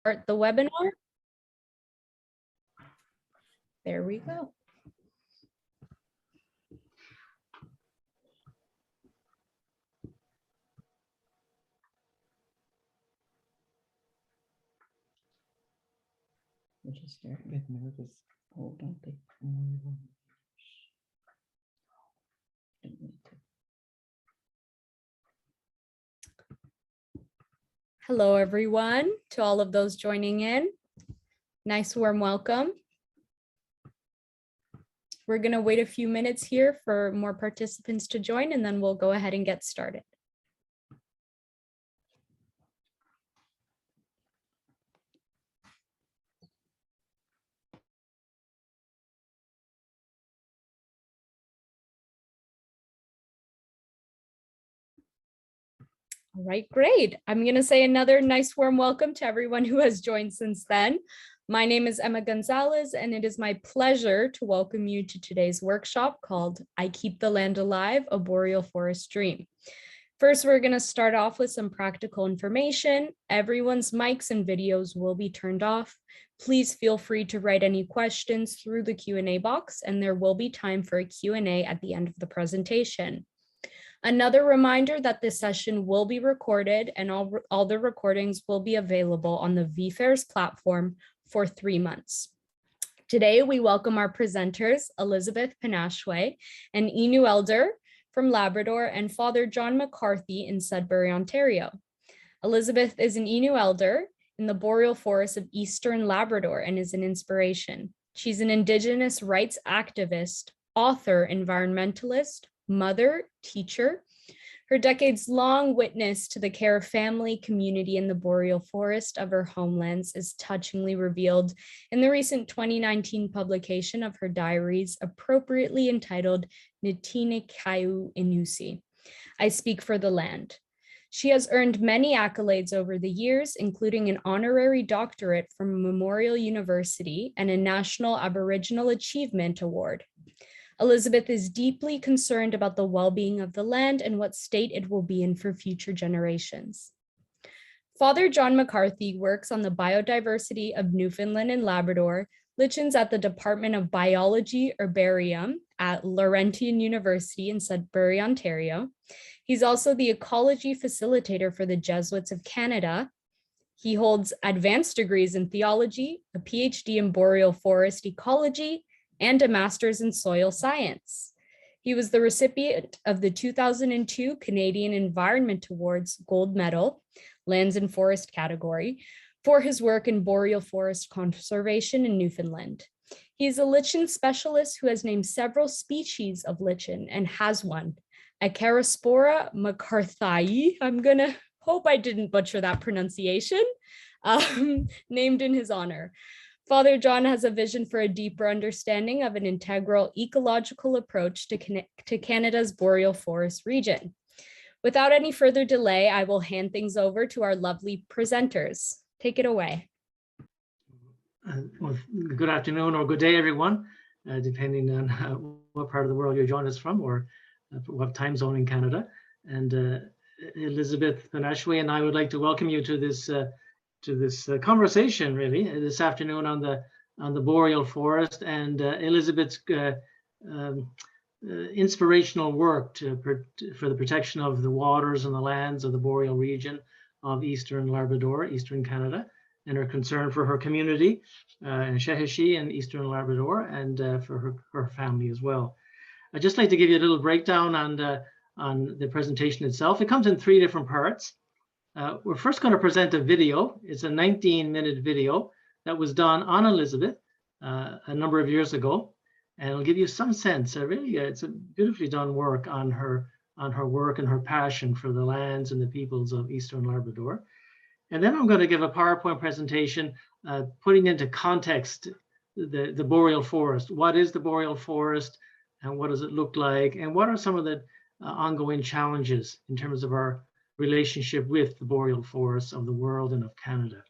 Start the webinar. There we go. I just start a bit nervous. Oh, don't they? Hello, everyone, to all of those joining in. Nice warm welcome. We're going to wait a few minutes here for more participants to join, and then we'll go ahead and get started. All right, great. I'm going to say another nice warm welcome to everyone who has joined since then. My name is Emma Gonzalez, and it is my pleasure to welcome you to today's workshop called I Keep the Land Alive, a Boreal Forest Dream. First, we're going to start off with some practical information. Everyone's mics and videos will be turned off. Please feel free to write any questions through the Q&A box, and there will be time for a Q&A at the end of the presentation. Another reminder that this session will be recorded, and all the recordings will be available on the VFairs platform for 3 months. Today, we welcome our presenters, Elizabeth Panashwe, an Innu elder from Labrador, and Father John McCarthy in Sudbury, Ontario. Elizabeth is an Innu elder in the boreal forests of Eastern Labrador and is an inspiration. She's an Indigenous rights activist, author, environmentalist, mother, teacher. Her decades-long witness to the care of family, community, and the boreal forest of her homelands is touchingly revealed in the recent 2019 publication of her diaries, appropriately entitled Nitinikayu Inusi, I Speak for the Land. She has earned many accolades over the years, including an honorary doctorate from Memorial University and a National Aboriginal Achievement Award. Elizabeth is deeply concerned about the well-being of the land and what state it will be in for future generations. Father John McCarthy works on the biodiversity of Newfoundland and Labrador, lichens at the Department of Biology Herbarium at Laurentian University in Sudbury, Ontario. He's also the ecology facilitator for the Jesuits of Canada. He holds advanced degrees in theology, a PhD in boreal forest ecology, and a master's in soil science. He was the recipient of the 2002 Canadian Environment Awards Gold Medal, Lands and Forest category, for his work in boreal forest conservation in Newfoundland. He is a lichen specialist who has named several species of lichen and has one, Acarospora mccarthyi, I'm gonna hope I didn't butcher that pronunciation, named in his honor. Father John has a vision for a deeper understanding of an integral ecological approach to Canada's boreal forest region. Without any further delay, I will hand things over to our lovely presenters. Take it away. Well, good afternoon or good day, everyone, depending on what part of the world you're joining us from or what time zone in Canada. And Elizabeth Panashwe and I would like to welcome you to this conversation, really, this afternoon on the boreal forest and Elizabeth's inspirational work for the protection of the waters and the lands of the boreal region of Eastern Labrador, Eastern Canada, and her concern for her community in Sheheshi and Eastern Labrador, and for her family as well. I'd just like to give you a little breakdown on the presentation itself. It comes in 3 different parts. We're first going to present a video. It's a 19-minute video that was done on Elizabeth a number of years ago, and it'll give you some sense. Really, it's a beautifully done work on her work and her passion for the lands and the peoples of Eastern Labrador. And then I'm going to give a PowerPoint presentation putting into context the boreal forest. What is the boreal forest, and what does it look like, and what are some of the ongoing challenges in terms of our relationship with the boreal forests of the world and of Canada.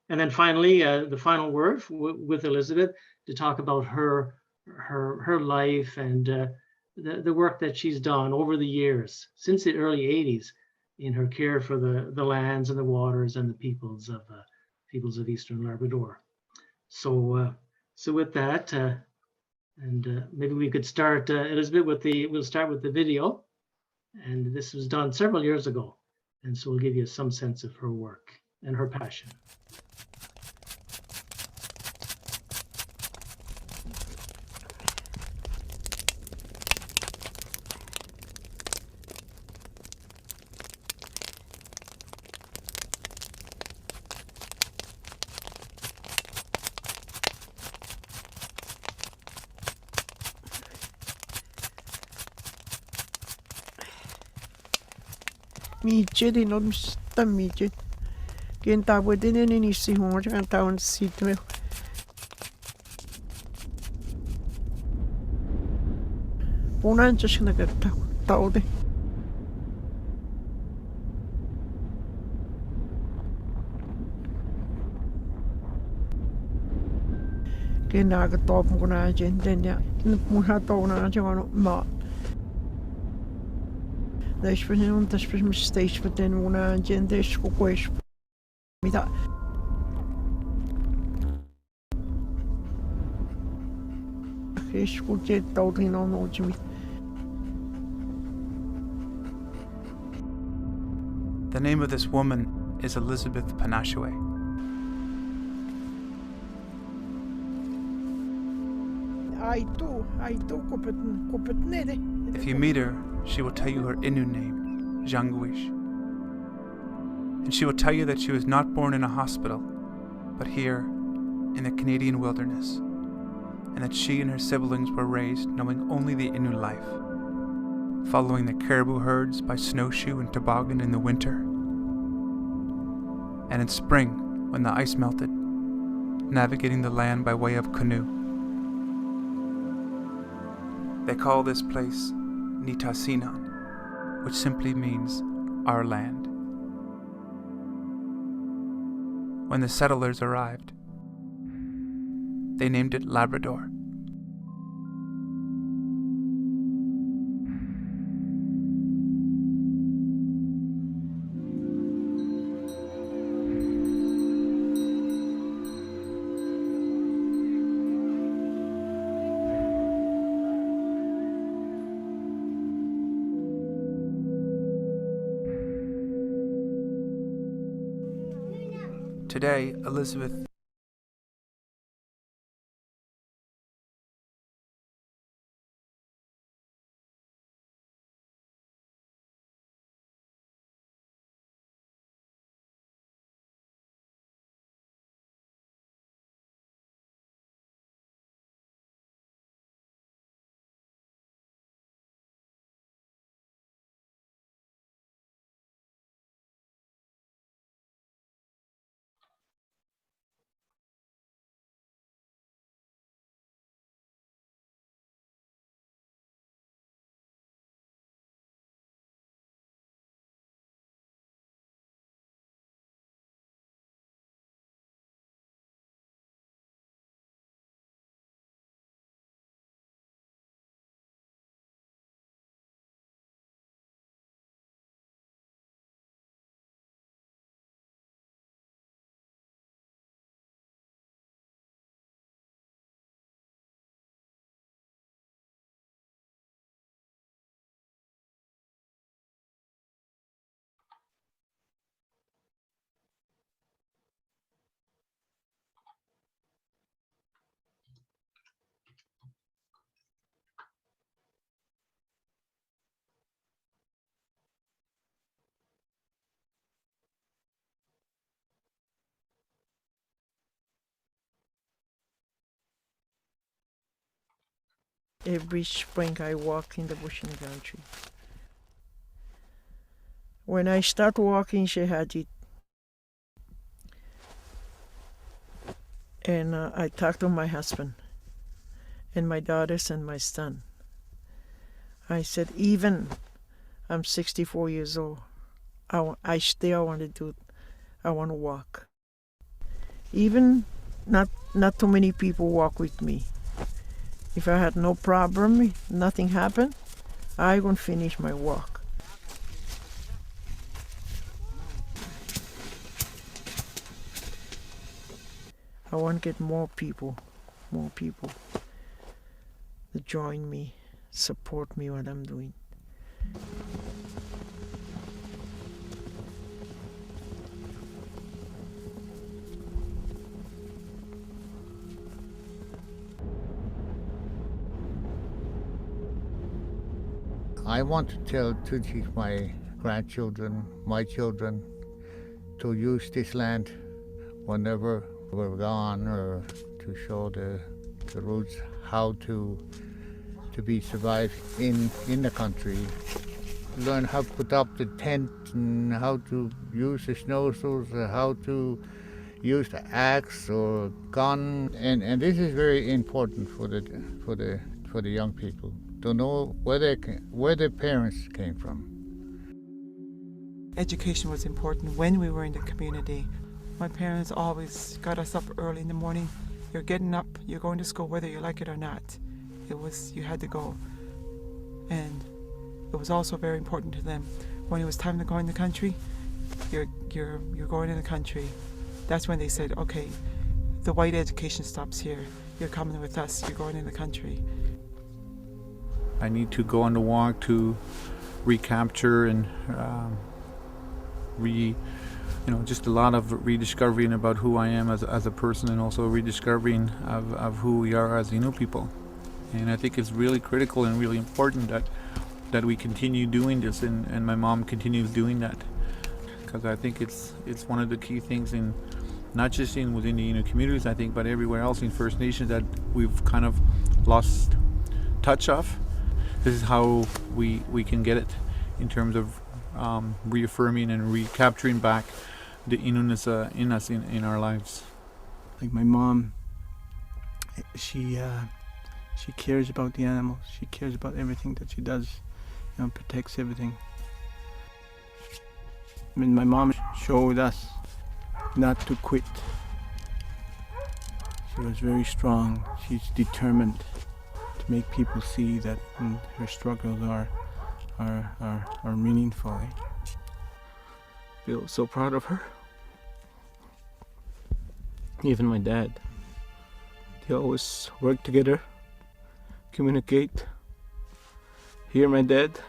And then finally, the final word with Elizabeth to talk about her life and the work that she's done over the years, since the early 80s, in her care for the lands and the waters and the peoples of peoples of Eastern Labrador. So with that, maybe we could start, Elizabeth, we'll start with the video. And this was done several years ago. And so we'll give you some sense of her work and her passion. Mijeri non sta mijeri. Che stavo vedendo in si ho cantavo un sito. Un'ancia se ne taude. Che naga top una gente ne muha tona jono ma. Deixa eu não das pessoas estejam fazendo uma agenda com coisas me dá escutei todo e não último. The name of this woman is Elizabeth Panashue. Ai tu kopet nede. If you meet her, she will tell you her Innu name, Janguish. And she will tell you that she was not born in a hospital, but here, in the Canadian wilderness, and that she and her siblings were raised knowing only the Innu life, following the caribou herds by snowshoe and toboggan in the winter, and in spring, when the ice melted, navigating the land by way of canoe. They call this place Nitassinan, which simply means our land. When the settlers arrived, they named it Labrador. Today, Elizabeth Every spring I walk in the bush in the country. When I start walking, she had it. And I talked to my husband and my daughters and my son. I said, even I'm 64 years old, I still want to do it. I want to walk. Even not too many people walk with me. If I had no problem, nothing happened, I won't finish my walk. I want to get more people to join me, support me what I'm doing. I want to teach my grandchildren, my children, to use this land whenever we're gone, or to show the roots how to be survived in the country. Learn how to put up the tent and how to use the snowshoes, how to use the axe or gun, and this is very important for the young people to know where their parents came from. Education was important when we were in the community. My parents always got us up early in the morning. You're getting up, you're going to school whether you like it or not. You had to go. And it was also very important to them. When it was time to go in the country, you're going in the country. That's when they said, okay, the white education stops here. You're coming with us, you're going in the country. I need to go on the walk to recapture and just a lot of rediscovering about who I am as a person, and also rediscovering of who we are as Inuit people. And I think it's really critical and really important that we continue doing this, and my mom continues doing that, because I think it's one of the key things in not just within the Inuit communities, I think, but everywhere else in First Nations that we've kind of lost touch of. This is how we can get it in terms of reaffirming and recapturing back the Inuitness in us in our lives. Like my mom, she cares about the animals. She cares about everything that she does, protects everything. I mean, my mom showed us not to quit. She was very strong. She's determined to make people see that her struggles are meaningful. I feel so proud of her. Even my dad. They always work together, communicate. Here my dad,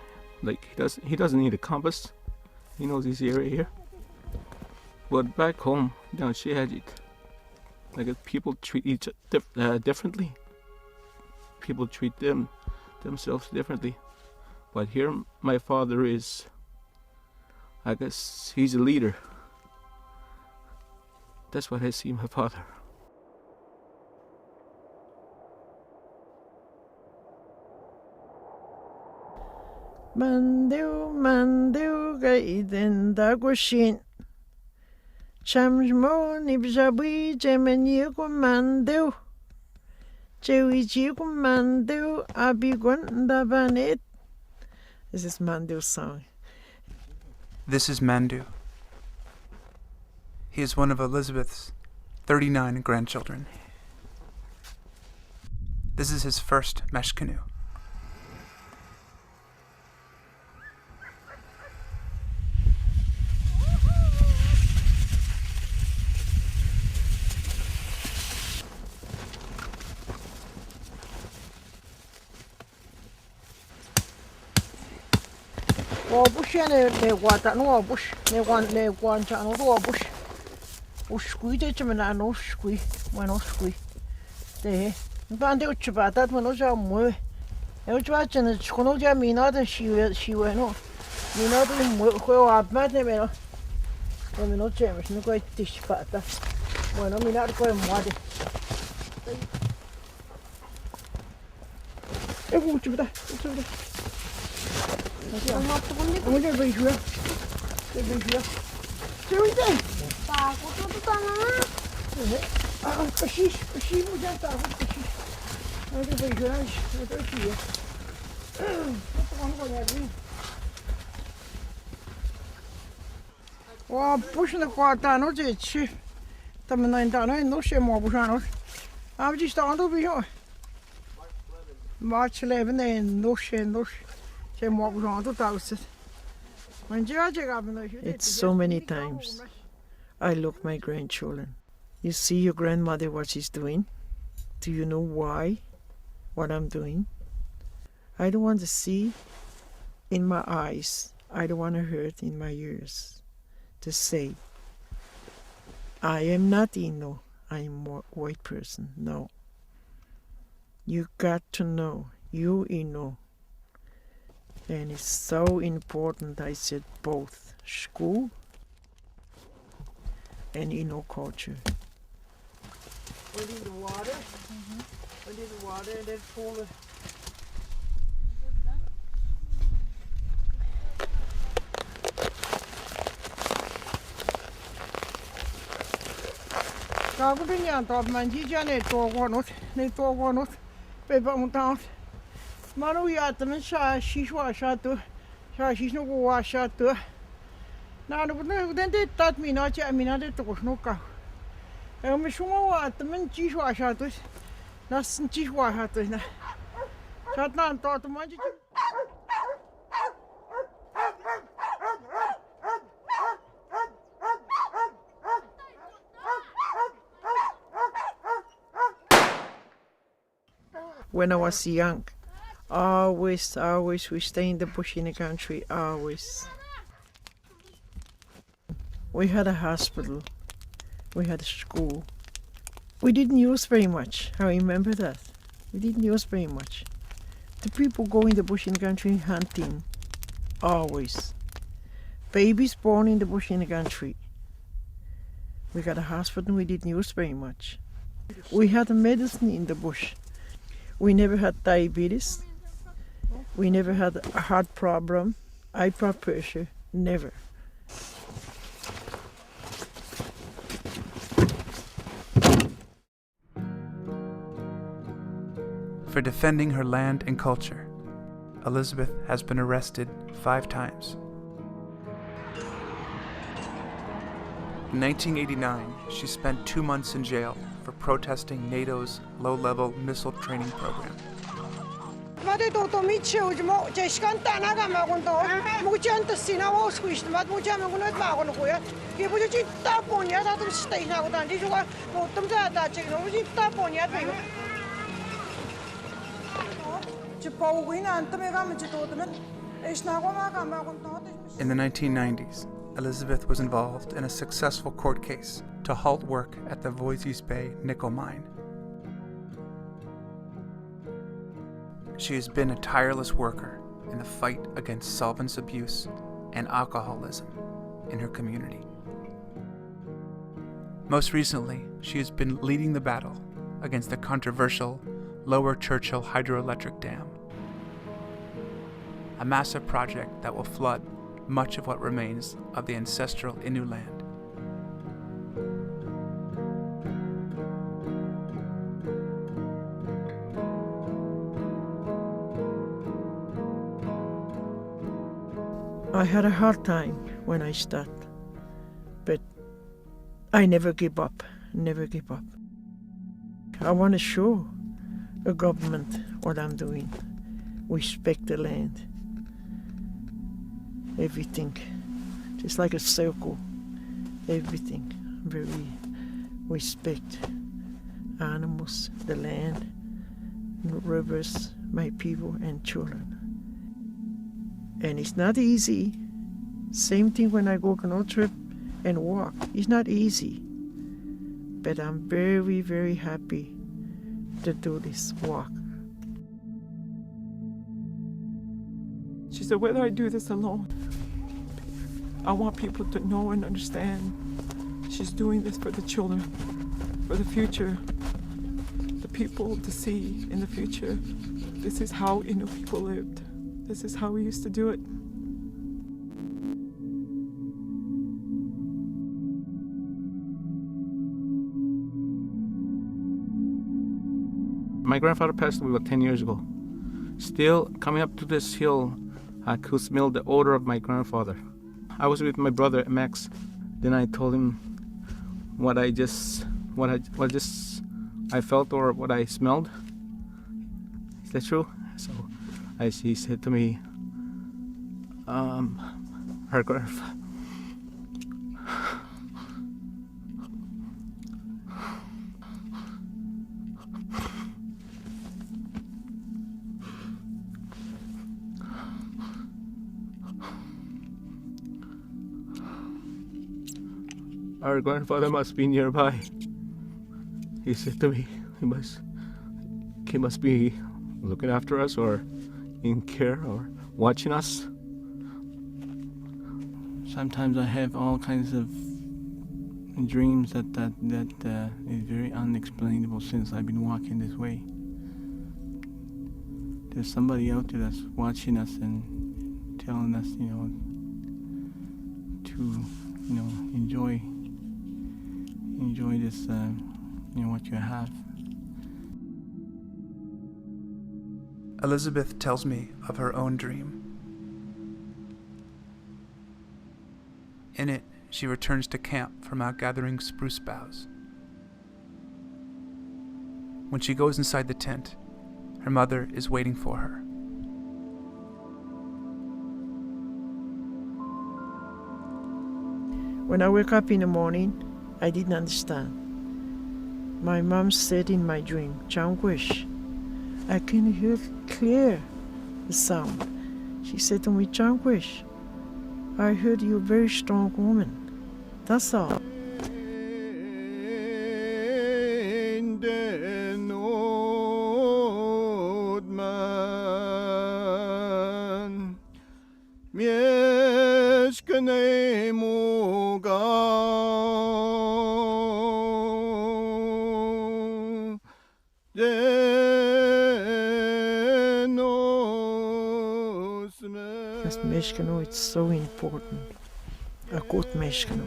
he doesn't need a compass. He knows his area here. But back home, down Shehajit, people treat each other differently. People treat themselves differently. But here my father is, I guess he's a leader. That's what I see my father. Mandu gaiden dagoshin. Chamjmo nibjabi jemenigo mandu. Jewijigo mandu abigun dabanet. This is Mandu's song. This is Mandu. He is one of Elizabeth's 39 grandchildren. This is his first mesh canoe. Bush ne wata no bush ne wan cha no bush. Uskui de chimena no skui, bueno skui. De bande uchbata no ja mo. E uchbata ne chono ja minada shi bueno. Minada mo juego abmat ne meno. No me no chemes no coi tishpata. Bueno, minar coi moade. E uchbata. Oye, vejo. Vejo. Tá, com tudo tá lá. Peixes, já está, peixes. Olha, vejo, eu tô aqui. Vou tomar um olhadinho. Ó, puxa na quarta, não gente. Também não entra, não sei mais puxar, não. Ah, mas está onde o bicho? March 11, não sei. It's so many times I look my grandchildren You see your grandmother, what she's doing? Do you know why? What I'm doing? I don't want to see in my eyes. I don't want to hear it in my ears. To say, I am not Innu. I am a white person. No. You got to know. You Innu. And it's so important. I said both school and Innu culture. Put in the water. Put in the water and then pull it. Cả cái đứa nhà tọt mà chỉ cho này to quá nó, bây giờ một tháng, mà nó giờ tụi mình sa xí nó qua sa tu, nào nó vẫn đến đây tát mình nói chứ mình nói đây tụi nó cả, mình xuống qua tụi mình chỉ qua sa tu, nó chỉ qua sa tu nè, sát nào tọt tụi mình chỉ. When I was young, always we stay in the bush in the country, always. We had a hospital, we had a school. We didn't use very much, I remember that. We didn't use very much. The people go in the bush in the country hunting, always. Babies born in the bush in the country. We got a hospital, we didn't use very much. We had a medicine in the bush. We never had diabetes. We never had a heart problem, high blood pressure, never. For defending her land and culture, Elizabeth has been arrested 5 times. In 1989, she spent 2 months in jail for protesting NATO's low-level missile training program. In the 1990s, Elizabeth was involved in a successful court case to halt work at the Voisey's Bay nickel mine. She has been a tireless worker in the fight against solvents abuse and alcoholism in her community. Most recently, she has been leading the battle against the controversial Lower Churchill hydroelectric dam, a massive project that will flood much of what remains of the ancestral Innu land. I had a hard time when I started, but I never give up, never give up. I want to show the government what I'm doing. Respect the land. Everything, just like a circle, everything, very respect animals, the land, rivers, my people and children. And it's not easy. Same thing when I go on a trip and walk. It's not easy. But I'm very, very happy to do this walk. She said, whether I do this alone, I want people to know and understand she's doing this for the children, for the future, the people to see in the future. This is how Innu people lived. This is how we used to do it. My grandfather passed away about 10 years ago. Still, coming up to this hill, I could smell the odor of my grandfather. I was with my brother Max. Then I told him what I felt or what I smelled. Is that true? So he said to me, her grandfather. our grandfather must be nearby. He said to me, he must be looking after us or in care or watching us. Sometimes I have all kinds of dreams that is very unexplainable since I've been walking this way. There's somebody out there that's watching us and telling us, to, enjoy this, what you have. Elizabeth tells me of her own dream. In it, she returns to camp from out gathering spruce boughs. When she goes inside the tent, her mother is waiting for her. When I wake up in the morning, I didn't understand. My mom said in my dream, Changuish, I can hear clear the sound. She said to me, Changuish, I heard you're a very strong woman. That's all. As meshkano, it's so important. A good meshkano.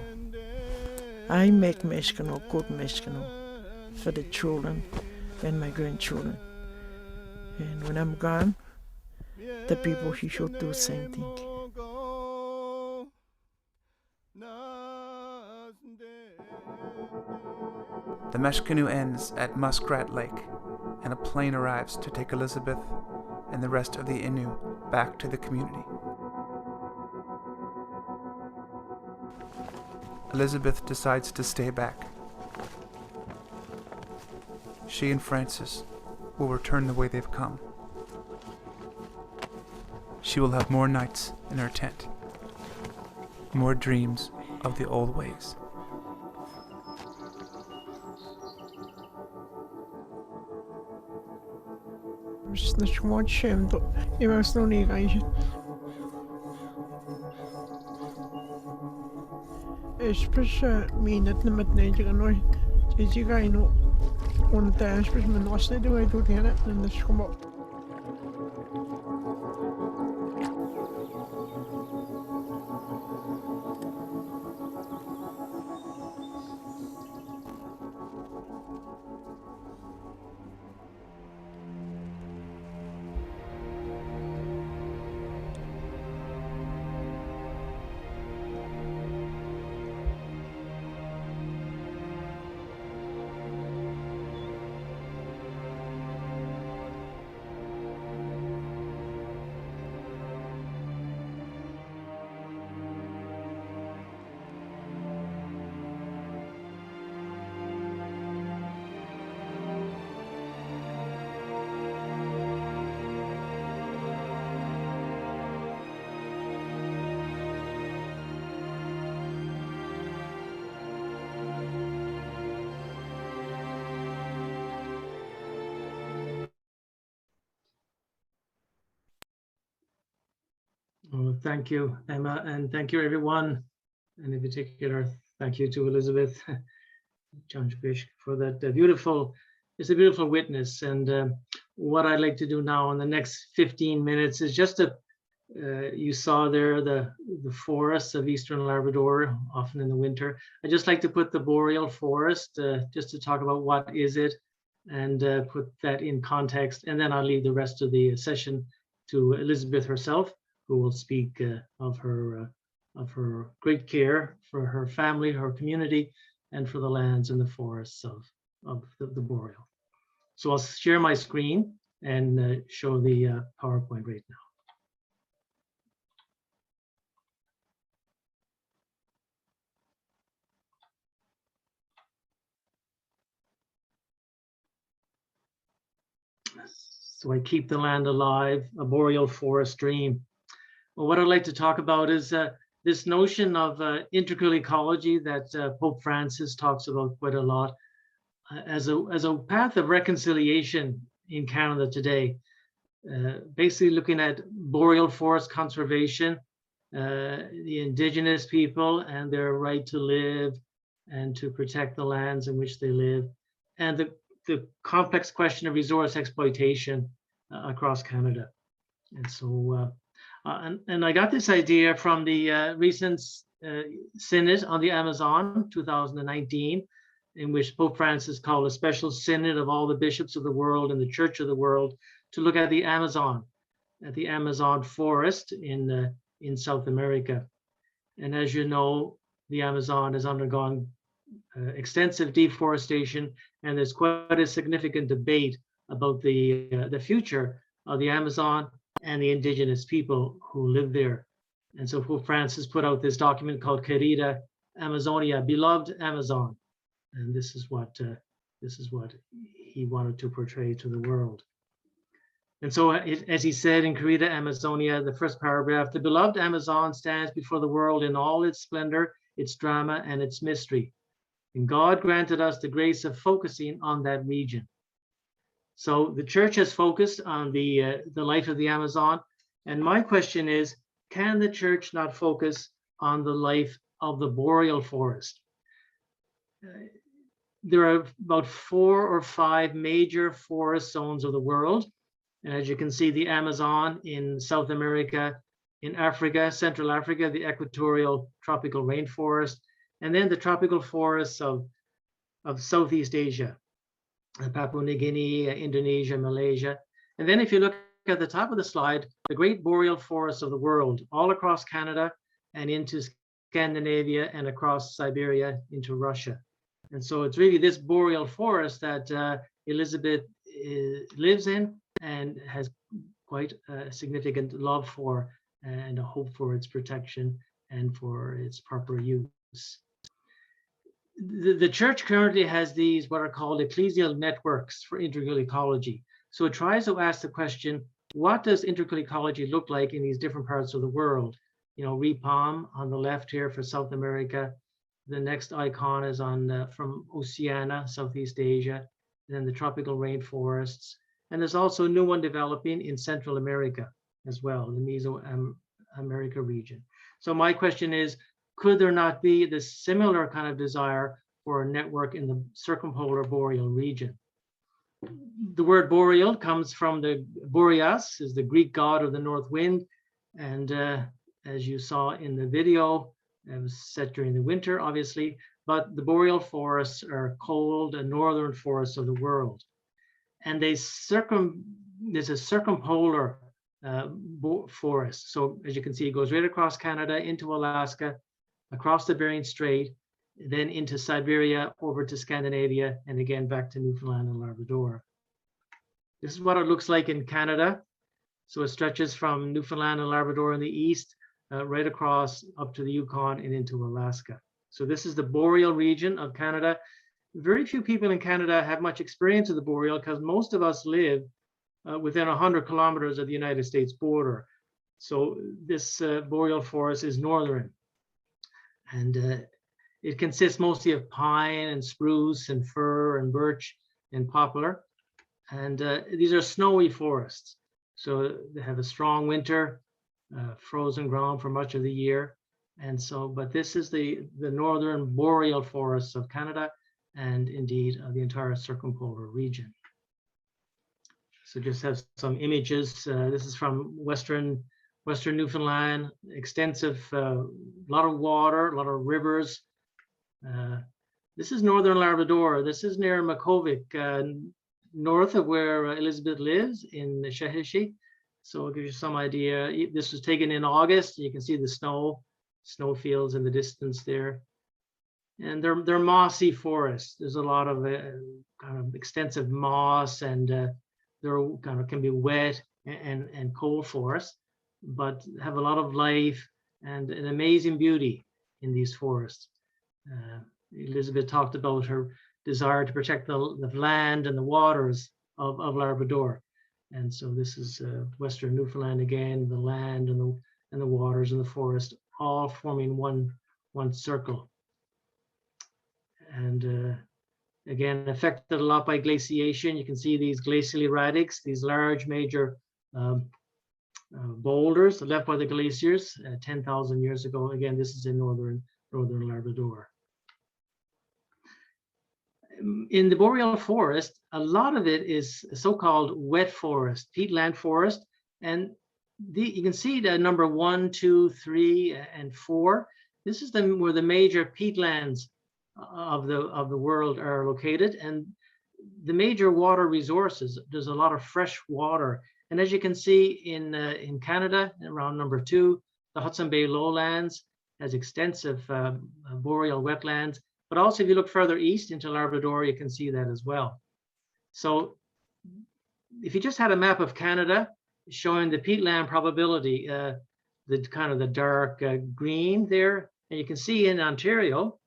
I make meshkano, good meshkano, for the children and my grandchildren. And when I'm gone, the people he should do the same thing. The mesh canoe ends at Muskrat Lake, and a plane arrives to take Elizabeth and the rest of the Innu back to the community. Elizabeth decides to stay back. She and Francis will return the way they've come. She will have more nights in her tent, more dreams of the old ways. Especially me that the matnejga no jiga ino on the especially nosne do I do the and the schomo. Oh, thank you, Emma, and thank you, everyone. And in particular, thank you to Elizabeth Janshbish for that beautiful, it's a beautiful witness. And what I'd like to do now in the next 15 minutes is just to, you saw there the forests of Eastern Labrador, often in the winter. I'd just like to put the boreal forest, just to talk about what is it, and put that in context. And then I'll leave the rest of the session to Elizabeth herself, who will speak of her great care for her family, her community, and for the lands and the forests of the boreal. So I'll share my screen and show the PowerPoint right now. So I keep the land alive, a boreal forest dream. Well, what I'd like to talk about is this notion of integral ecology that Pope Francis talks about quite a lot as a path of reconciliation in Canada today. Basically looking at boreal forest conservation, the indigenous people and their right to live and to protect the lands in which they live, and the complex question of resource exploitation across Canada. And so, and I got this idea from the recent Synod on the Amazon, 2019, in which Pope Francis called a special synod of all the bishops of the world and the Church of the world to look at the Amazon forest in South America. And as you know, the Amazon has undergone extensive deforestation, and there's quite a significant debate about the future of the Amazon and the indigenous people who live there. And so Pope Francis put out this document called Querida Amazonia, Beloved Amazon, and this is what he wanted to portray to the world. And so, as he said in Querida Amazonia, the first paragraph, the beloved Amazon stands before the world in all its splendor, its drama, and its mystery. And God granted us the grace of focusing on that region. So the church has focused on the life of the Amazon. And my question is, can the church not focus on the life of the boreal forest? There are about 4 or 5 major forest zones of the world. And as you can see, the Amazon in South America, in Africa, Central Africa, the equatorial tropical rainforest, and then the tropical forests of Southeast Asia, Papua New Guinea, Indonesia, Malaysia. And then if you look at the top of the slide, the great boreal forests of the world, all across Canada and into Scandinavia and across Siberia into Russia. And so it's really this boreal forest that Elizabeth lives in and has quite a significant love for and a hope for its protection and for its proper use. The church currently has these what are called ecclesial networks for integral ecology. So it tries to ask the question, what does integral ecology look like in these different parts of the world? You know, REPAM on the left here for South America. The next icon is on from Oceania, Southeast Asia, and then the tropical rainforests. And there's also a new one developing in Central America as well, the Mesoamerica region. So my question is, could there not be this similar kind of desire for a network in the circumpolar boreal region? The word boreal comes from the Boreas, is the Greek god of the north wind. And as you saw in the video, it was set during the winter, obviously, but the boreal forests are cold and northern forests of the world. And there's a circumpolar forest. So as you can see, it goes right across Canada into Alaska, across the Bering Strait, then into Siberia, over to Scandinavia, and again back to Newfoundland and Labrador. This is what it looks like in Canada. So it stretches from Newfoundland and Labrador in the east, right across up to the Yukon and into Alaska. So this is the boreal region of Canada. Very few people in Canada have much experience of the boreal because most of us live within 100 kilometers of the United States border. So this boreal forest is northern. And it consists mostly of pine and spruce and fir and birch and poplar. And these are snowy forests. So they have a strong winter, frozen ground for much of the year. And so, but this is the northern boreal forests of Canada and indeed the entire circumpolar region. So just have some images. This is from Western Newfoundland, extensive, lot of water, a lot of rivers. This is northern Labrador. This is near Makkovik, north of where Elizabeth lives in Sheheshi. So I'll give you some idea. This was taken in August. You can see the snowfields in the distance there. And they're mossy forests. There's a lot of kind of extensive moss, and they're kind of can be wet and cold forests, but have a lot of life and an amazing beauty in these forests. Elizabeth talked about her desire to protect the land and the waters of Labrador. And so this is Western Newfoundland again, the land and the waters and the forest all forming one circle. And again, affected a lot by glaciation. You can see these glacial erratics, these large major boulders left by the glaciers 10,000 years ago. Again, this is in northern Labrador. In the boreal forest, a lot of it is so-called wet forest, peatland forest, and you can see the number 1, 2, 3, and 4. This is where the major peatlands of the world are located, and the major water resources. There's a lot of fresh water, and as you can see in Canada, around number 2, the Hudson Bay lowlands has extensive boreal wetlands. But also, if you look further east into Labrador, you can see that as well. So if you just had a map of Canada showing the peatland probability, the kind of the dark green there, and you can see in Ontario,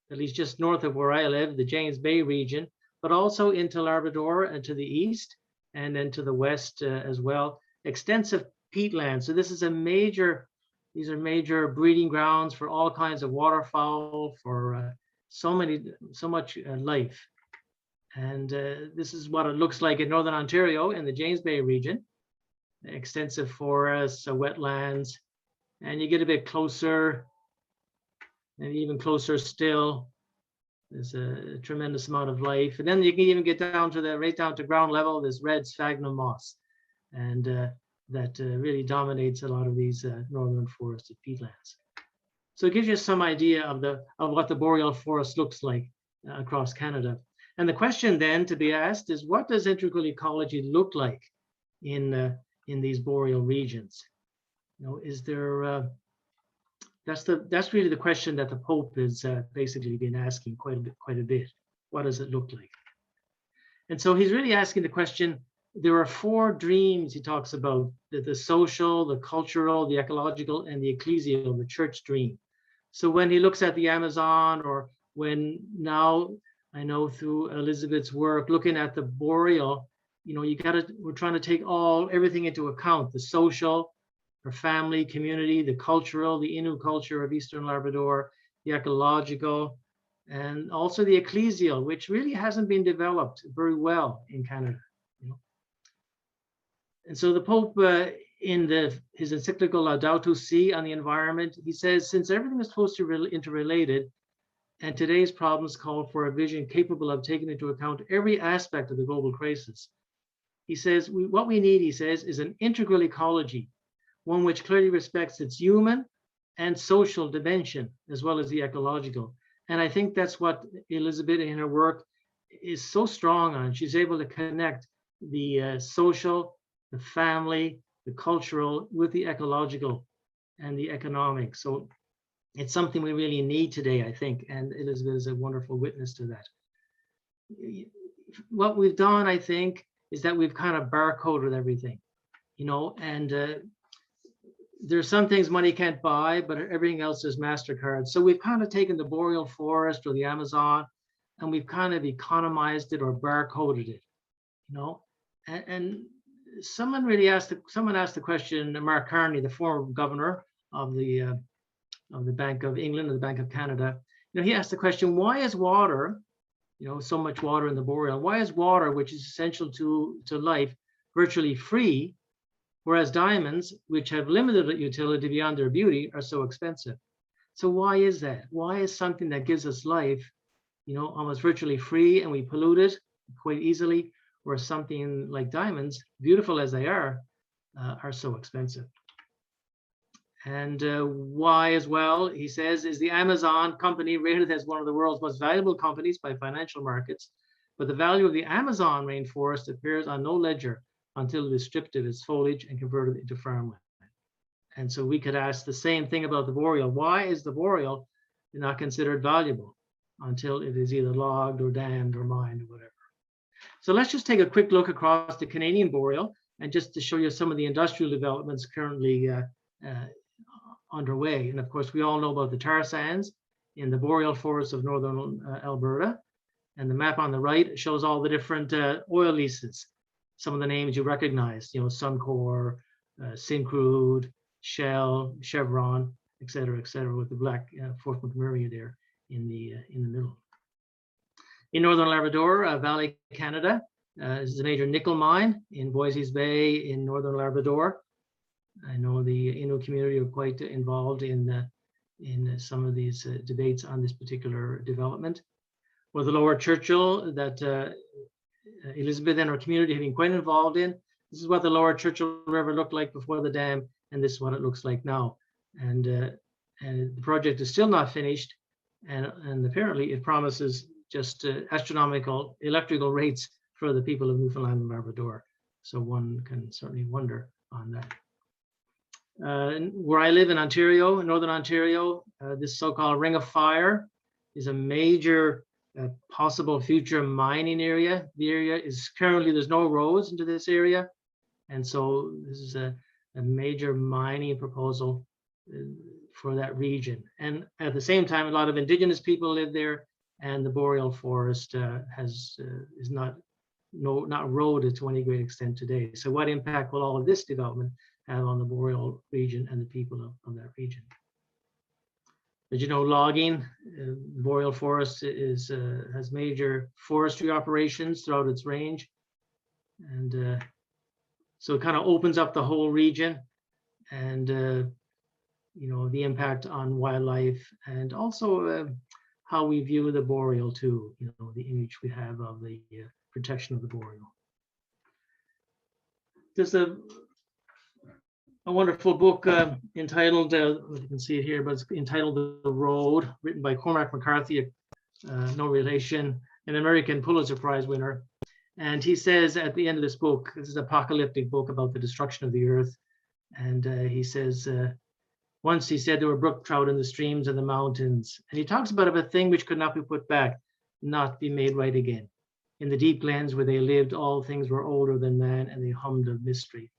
at least just north of where I live, the James Bay region, but also into Labrador and to the east, and then to the west as well, extensive peatland. So this is these are major breeding grounds for all kinds of waterfowl, for so much life. And this is what it looks like in northern Ontario in the James Bay region. Extensive forests, wetlands, and you get a bit closer, and even closer still, there's a tremendous amount of life. And then you can even get down to right down to ground level, this red sphagnum moss, and that really dominates a lot of these northern forested peatlands. So it gives you some idea of what the boreal forest looks like across Canada. And the question then to be asked is, what does integral ecology look like in these boreal regions? You know, is there? That's really the question that the Pope has basically been asking quite a bit. What does it look like? And so he's really asking the question. There are 4 dreams he talks about: the social, the cultural, the ecological, and the ecclesial, the church dream. So when he looks at the Amazon, or when now I know through Elizabeth's work looking at the boreal, you know, we're trying to take everything into account: the social, her family, community, the cultural, the Innu culture of Eastern Labrador, the ecological, and also the ecclesial, which really hasn't been developed very well in Canada. You know? And so the Pope, in his encyclical Laudato Si on the environment, he says, since everything is closely interrelated, and today's problems call for a vision capable of taking into account every aspect of the global crisis, he says, what we need, he says, is an integral ecology, one which clearly respects its human and social dimension, as well as the ecological. And I think that's what Elizabeth in her work is so strong on. She's able to connect the social, the family, the cultural with the ecological and the economic. So it's something we really need today, I think, and Elizabeth is a wonderful witness to that. What we've done, I think, is that we've kind of barcoded everything, you know, and there's some things money can't buy, but everything else is MasterCard. So we've kind of taken the boreal forest or the Amazon, and we've kind of economized it or barcoded it, you know. And someone asked the question, Mark Carney, the former governor of the Bank of England and the Bank of Canada, you know, he asked the question, why is water, you know, so much water in the boreal, why is water, which is essential to life, virtually free, whereas diamonds, which have limited utility beyond their beauty, are so expensive? So why is that? Why is something that gives us life, you know, almost virtually free, and we pollute it quite easily, whereas something like diamonds, beautiful as they are so expensive? And why as well, he says, is the Amazon company rated as one of the world's most valuable companies by financial markets, but the value of the Amazon rainforest appears on no ledger until it is stripped of its foliage and converted into farmland. And so we could ask the same thing about the boreal. Why is the boreal not considered valuable until it is either logged or dammed or mined or whatever? So let's just take a quick look across the Canadian boreal, and just to show you some of the industrial developments currently underway. And of course, we all know about the tar sands in the boreal forests of northern Alberta. And the map on the right shows all the different oil leases. Some of the names you recognize, you know, Suncor, Syncrude, Shell, Chevron. et cetera, with the black Fort McMurray there in the middle. In northern Labrador, Valley, Canada, this is a major nickel mine in Voisey's Bay in northern Labrador. I know the Innu community are quite involved in some of these debates on this particular development. Or the Lower Churchill that Elizabeth and her community have been quite involved in. This is what the Lower Churchill River looked like before the dam, and this is what it looks like now. And the project is still not finished, and apparently it promises just astronomical electrical rates for the people of Newfoundland and Labrador. So one can certainly wonder on that. Where I live in Ontario, in Northern Ontario, this so-called Ring of Fire is a major possible future mining area. The area is currently, there's no roads into this area. And so this is a major mining proposal for that region. And at the same time, a lot of Indigenous people live there, and the boreal forest is not eroded to any great extent today. So what impact will all of this development have on the boreal region and the people of that region? As you know, logging, the boreal forest has major forestry operations throughout its range. And so it kind of opens up the whole region, and you know, the impact on wildlife, and also how we view the boreal too, you know, the image we have of the protection of the boreal. There's a wonderful book entitled, you can see it here, but it's entitled The Road, written by Cormac McCarthy, no relation, an American Pulitzer Prize winner. And he says at the end of this book, this is an apocalyptic book about the destruction of the earth. And he says, once he said there were brook trout in the streams and the mountains. And he talks about a thing which could not be put back, not be made right again. In the deep glens where they lived, all things were older than man, and they hummed of mystery.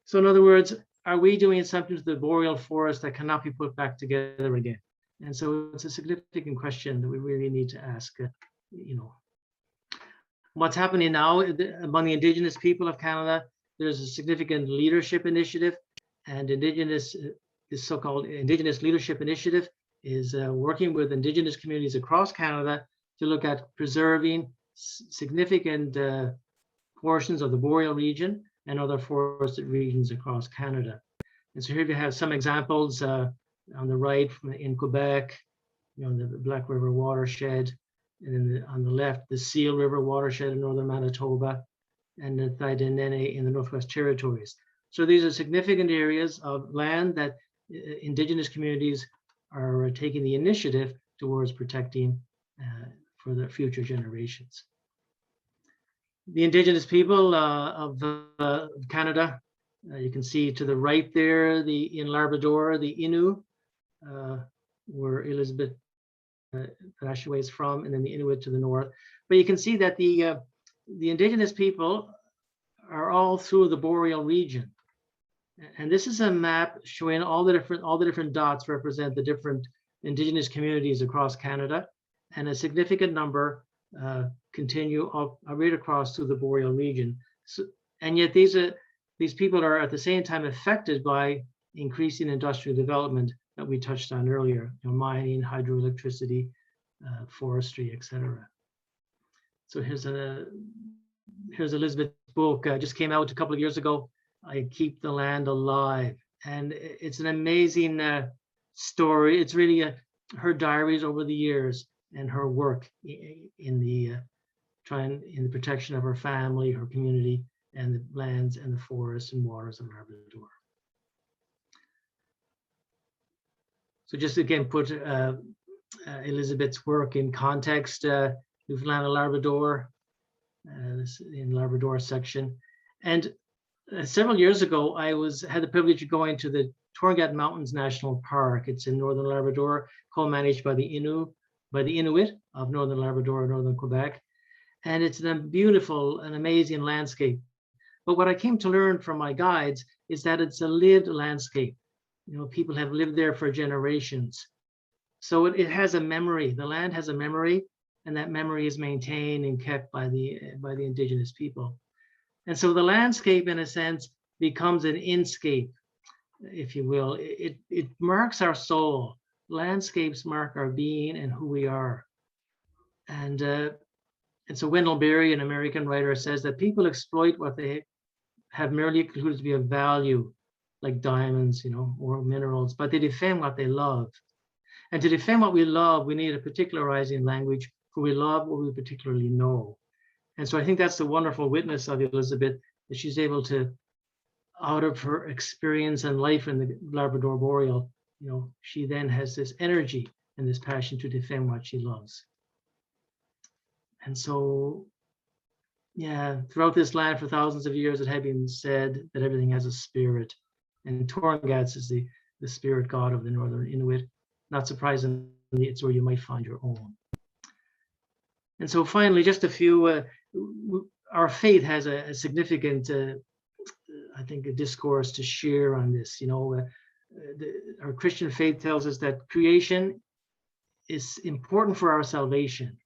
So in other words, are we doing something to the boreal forest that cannot be put back together again? And so it's a significant question that we really need to ask, you know. What's happening now among the Indigenous people of Canada, there's a significant leadership initiative, and this so-called Indigenous Leadership Initiative is working with Indigenous communities across Canada to look at preserving significant portions of the boreal region and other forested regions across Canada. And so here we have some examples on the right in Quebec, you know, the Black River watershed, and then on the left, the Seal River watershed in northern Manitoba, and the Thaidinene in the Northwest Territories. So these are significant areas of land that Indigenous communities are taking the initiative towards protecting for the future generations. The Indigenous people of Canada, you can see to the right there, in Labrador, the Innu, where Elizabeth Ashaway is from, and then the Inuit to the north. But you can see that the Indigenous people are all through the boreal region. And this is a map showing all the different dots represent the different Indigenous communities across Canada, and a significant number continue up right across through the boreal region. So, and yet these people are at the same time affected by increasing industrial development that we touched on earlier, you know, mining, hydroelectricity, forestry, etc. So here's Elizabeth's book, just came out a couple of years ago, I Keep the Land Alive. And it's an amazing story. It's really her diaries over the years and her work in the protection of her family, her community, and the lands and the forests and waters of Labrador. So just again, put Elizabeth's work in context, Newfoundland and Labrador, this in Labrador section. And several years ago, I had the privilege of going to the Torngat Mountains National Park. It's in northern Labrador, co-managed by the Inuit of northern Labrador and northern Quebec. And it's a beautiful and amazing landscape. But what I came to learn from my guides is that it's a lived landscape. You know, people have lived there for generations. So it has a memory. The land has a memory, and that memory is maintained and kept by the Indigenous people. And so the landscape, in a sense, becomes an inscape. if you will. It marks our soul. Landscapes mark our being and who we are. And so Wendell Berry, an American writer, says that people exploit what they have merely concluded to be of value, like diamonds, or minerals, but they defend what they love. And to defend what we love, we need a particularizing language, for we love what we particularly know. And so I think that's the wonderful witness of Elizabeth, that she's able to, out of her experience and life in the Labrador Boreal, she then has this energy and this passion to defend what she loves. And so, yeah, throughout this land for thousands of years, it had been said that everything has a spirit. And Torngats is the spirit god of the Northern Inuit. Not surprisingly, it's where you might find your own. And so finally, just a few, our faith has a significant, I think, a discourse to share on this. Our Christian faith tells us that creation is important for our salvation.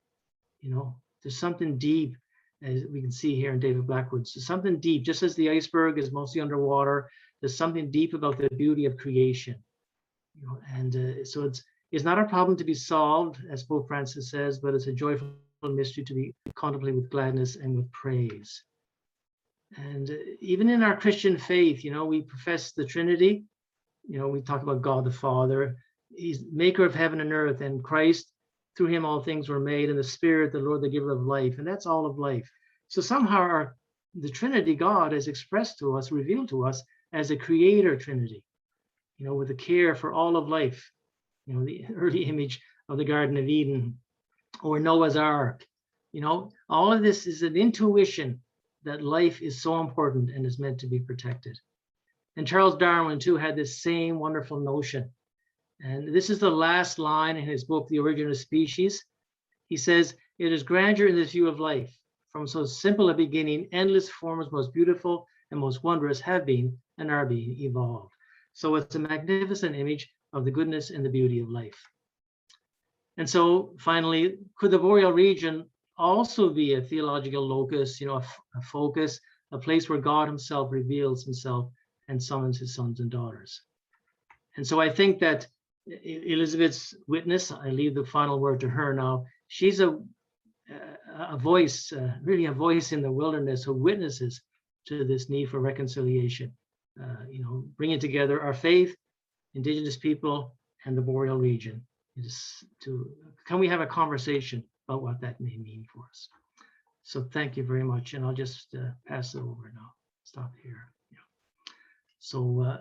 There's something deep, as we can see here in David Blackwood's, there's something deep, just as the iceberg is mostly underwater, there's something deep about the beauty of creation. So it's not a problem to be solved, as Pope Francis says, but it's a joyful mystery to be contemplated with gladness and with praise. And even in our Christian faith, we profess the Trinity. We talk about God the Father. He's maker of heaven and earth, and Christ, through him all things were made, and the Spirit, the Lord, the giver of life. And that's all of life. So somehow the Trinity, God, is expressed to us, revealed to us as a creator Trinity, with a care for all of life. The early image of the Garden of Eden or Noah's Ark. All of this is an intuition that life is so important and is meant to be protected. And Charles Darwin, too, had this same wonderful notion. And this is the last line in his book, The Origin of Species. He says, "It is grandeur in this view of life. From so simple a beginning, endless forms most beautiful and most wondrous have been and are being evolved." So it's a magnificent image of the goodness and the beauty of life. And so finally, could the Boreal region also be a theological locus, a focus, a place where God himself reveals himself and summons his sons and daughters? And so I think that Elizabeth's witness, I leave the final word to her now. She's a voice, really a voice in the wilderness who witnesses to this need for reconciliation, bringing together our faith, Indigenous people, and the Boreal region. Can we have a conversation about what that may mean for us? So thank you very much, and I'll just pass it over now. Stop here. So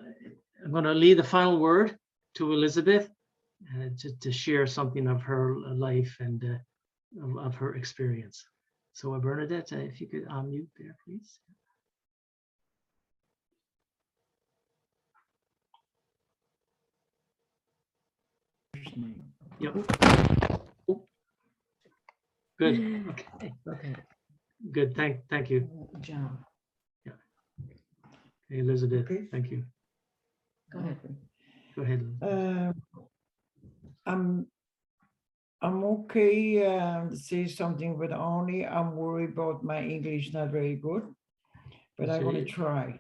I'm going to leave the final word to Elizabeth to share something of her life and of her experience. So Bernadette, if you could unmute there, please. Yep. Good. Okay. Okay. Good. Thank you. John. Yeah. Okay, Elizabeth. Okay. Thank you. Go ahead. Go ahead. I'm okay to say something, but only I'm worried about my English not very good, but I'm going to try.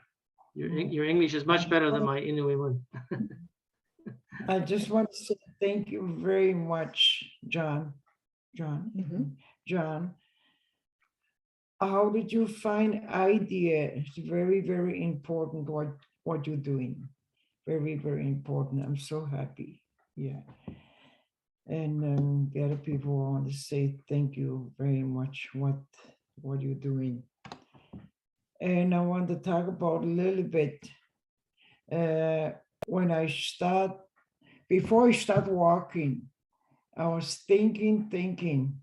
Your English is much better than my Inuit. I just want to say thank you very much, John. John, how did you find idea? It's very, very important what you're doing. Very, very important. I'm so happy. Yeah. And the other people want to say thank you very much what you're doing. And I want to talk about a little bit before I start walking, I was thinking,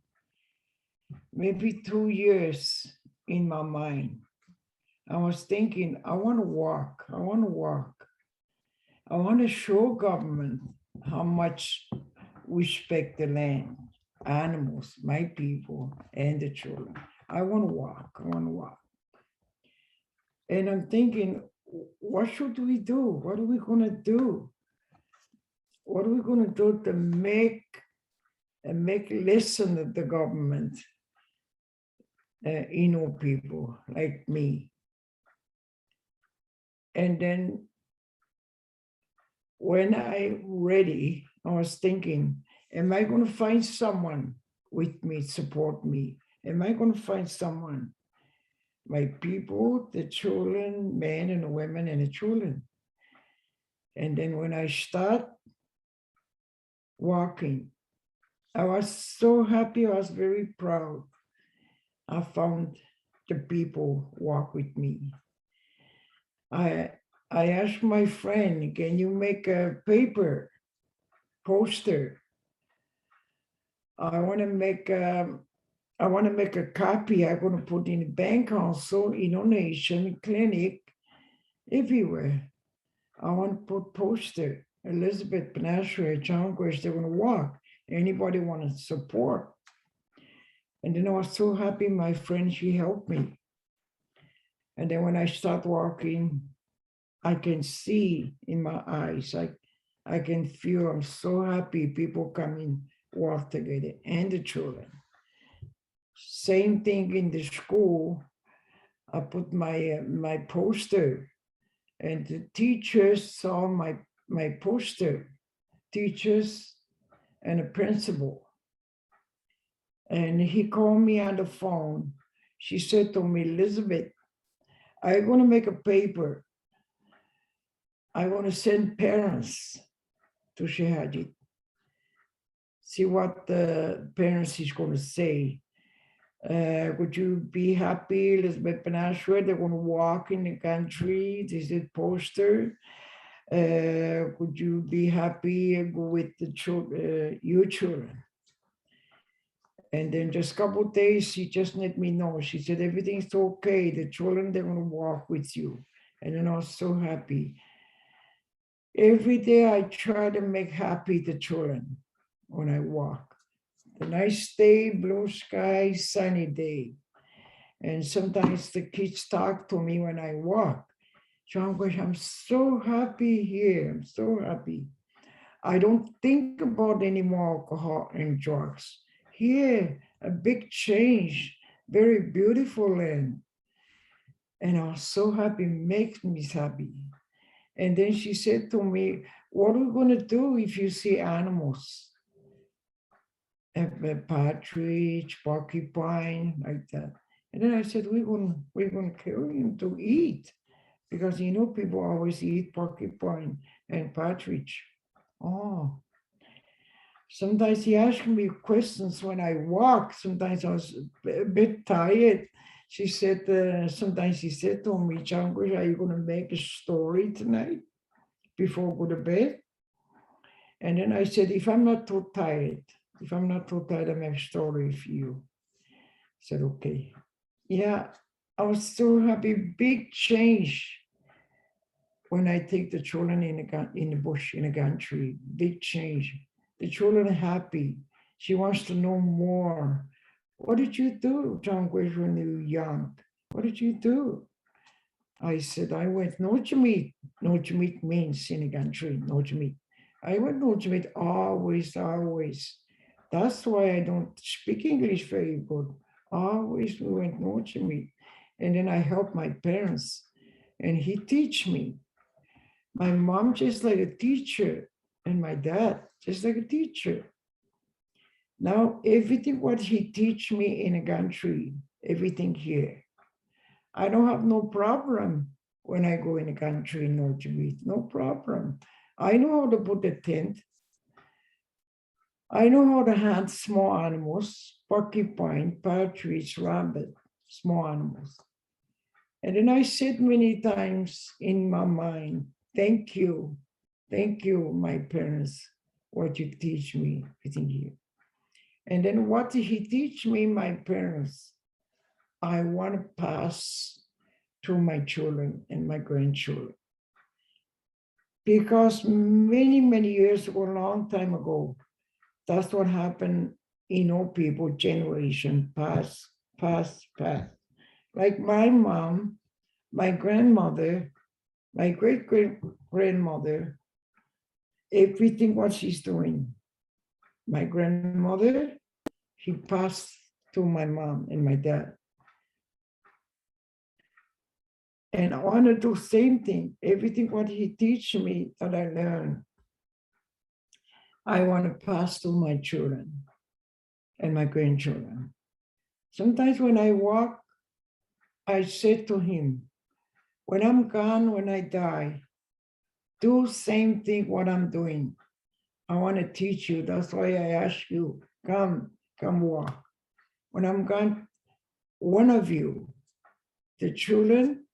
maybe 2 years in my mind. I was thinking, I want to walk. I want to show government how much we respect the land, animals, my people, and the children. I want to walk. And I'm thinking, what should we do? What are we going to do? What are we going to do to make listen to the government, people like me? And then when I'm ready, I was thinking, am I going to find someone with me, support me? Am I going to find someone? My people, the children, men and women and the children. And then when I start walking, I was so happy, I was very proud. I found the people walk with me. I asked my friend, can you make a paper poster? I want to make a copy. I'm going to put in the bank also, innovation clinic, everywhere. I want to put poster. Elizabeth, Panashua, John Grace, they're going to walk. Anybody want to support? And then I was so happy, my friend, she helped me. And then when I start walking, I can see in my eyes, I can feel, I'm so happy people come in, walk together, and the children. Same thing in the school. I put my poster, and the teachers saw my poster, teachers and a principal. And he called me on the phone. She said to me, Elizabeth, I'm going to make a paper. I want to send parents to share it. See what the parents is going to say. Would you be happy, Elizabeth Panashua? They're going to walk in the country. This is poster. Would you be happy with the children, your children? And then just a couple of days, she just let me know. She said, everything's okay. The children, they're going to walk with you. And then I was so happy. Every day I try to make happy the children when I walk. The nice day, blue sky, sunny day. And sometimes the kids talk to me when I walk. John, I'm so happy here. I'm so happy. I don't think about any more alcohol and drugs. Here, a big change, very beautiful land. And I was so happy, makes me happy. And then she said to me, what are we going to do if you see animals? A partridge, porcupine, like that. And then I said, we're going to kill him to eat. Because you know, people always eat porcupine and partridge. Oh. Sometimes he asked me questions when I walk. Sometimes I was a bit tired. She said, sometimes he said to me, Changush, are you going to make a story tonight before I go to bed? And then I said, if I'm not too tired, I'll make a story for you. I said, okay. Yeah, I was so happy, big change when I take the children in the bush, in the country, big change. The children are happy. She wants to know more. What did you do, John Grace, when you were young? What did you do? I said, I went Nochemeet. Nochemeet means in the country, Nochemeet. I went Nochemeet always, always. That's why I don't speak English very good. Always we went Nochemeet. And then I helped my parents. And he teach me. My mom just like a teacher, and my dad just like a teacher. Now, everything what he teach me in a country, everything here, I don't have no problem when I go in a country in North Jamaica, no problem. I know how to put a tent. I know how to hunt small animals, porcupine, partridge, rabbit, small animals. And then I said many times in my mind, thank you, my parents, what you teach me, everything here. And then what did he teach me, my parents? I want to pass to my children and my grandchildren. Because many, many years ago, a long time ago, that's what happened in all people, generation, pass. Like my mom, my grandmother, my great-great-grandmother, everything what she's doing. My grandmother, she passed to my mom and my dad. And I want to do same thing. Everything what he teach me that I learn, I want to pass to my children and my grandchildren. Sometimes when I walk, I say to him, when I'm gone, when I die, do same thing what I'm doing. I want to teach you. That's why I ask you, come walk. When I'm gone, one of you, the children